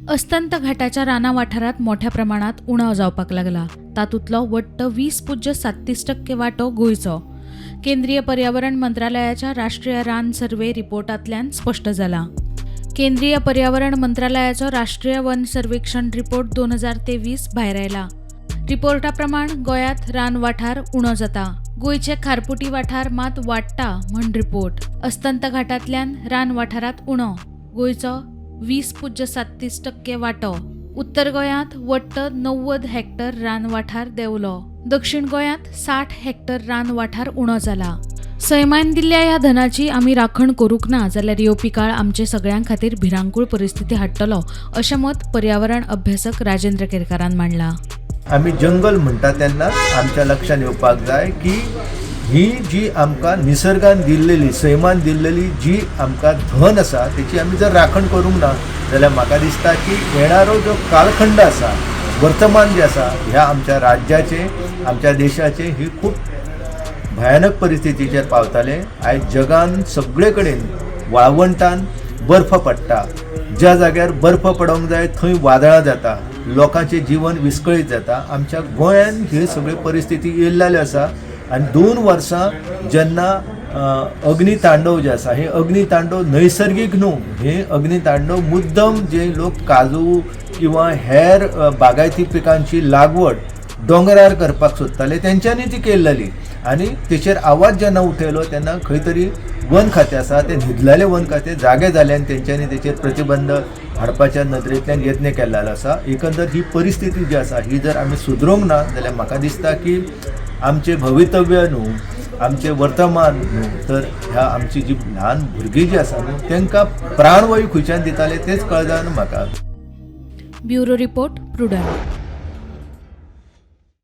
अस्तंत घाटाच्या राना वाठारात मोठ्या प्रमाणात उणाव जावपाक लागला। तातूंतलो वट्ट 20.37% वांटो गोंयचो। केंद्रीय पर्यावरण मंत्रालयाच्या राष्ट्रीय रान सर्वे रिपोर्टांतल्यान स्पष्ट जाला। केंद्रीय पर्यावरण मंत्रालयाचो राष्ट्रीय वन सर्वेक्षण रिपोर्ट 2023 भायर आयला। रिपोर्टा प्रमाण गोंयांत रान वाठार उणो जाता। गोंयचे खारपुटी वाठार मात वाडटा म्हण रिपोर्ट। अस्तंत घाटांतल्यान रान वाठारांत उणो गोंयचो 20.37% वांटो। उत्तर गोंयांत वट्ट 90 हेक्टर रान वाठार देंवलो। दक्षिण गोंयांत 60 हेक्टर रान वाठार उणो जाला। सैमान दिल्ल्या ह्या धनाची आमी राखण करूंक ना जाल्यार येवपी काळ आमचे सगळ्यां खातीर भिरांकूळ परिस्थिती हाडटलो अशें मत पर्यावरण अभ्यासक राजेंद्र केरकारान मांडलां। आमी जंगल म्हणटा तेन्ना आमच्या लक्षात येवपाक जाय की ही जी आमकां निसर्गान दिल्लेली सैमान दिल्लेली जी आमकां धन आसा तेची आमी जर राखण करूंक ना जाल्यार म्हाका दिसता की येणारो जो कालखंड आसा वर्तमान जे आसा ह्या आमच्या राज्याचे आमच्या देशाचे ही खूब भयानक परिस्थितीचेर पावताले। आयज जगान सगळे कडेन वाळवंटान बर्फ पडटा। ज्या जाग्यार बर्फ पडोंक जाय थंय वादळां जाता, लोकांचे जीवन विस्कळीत जाता। आमच्या गोंयान ही सगळी परिस्थिती येयल्ली आसा आनी 2 वर्सां जेन्ना अग्नितांडव जे आसा हे अग्नितांडव नैसर्गीक न्हू, हे अग्नितांडव मुद्दम जे लोक काजू किंवा हेर बागायती पिकांची लागवड दोंगरार करपाक सोदताले तेंच्यांनी ती केल्ली आनी तेचेर आवाज जेन्ना उठयलो तेन्ना खंय तरी वन खातें आसा ते न्हिदलेलें वन खातें जागे जालें आनी तेंच्यांनी तेचेर प्रतिबंध हाडपाच्या नदरेंतल्यान यत्न केल्लो आसा। एकंदर ही परिस्थिती जी आसा ही जर आमी सुदरोवंक ना जाल्यार म्हाका दिसता की आमचे भवितव्य न्हू, आमचे वर्तमान न्हू तर ह्या आमची जी ल्हान भुरगीं जी आसा न्हू तांकां प्राणवायू खंयच्यान दिताले तेच कळना म्हाका। Bureau report prudent.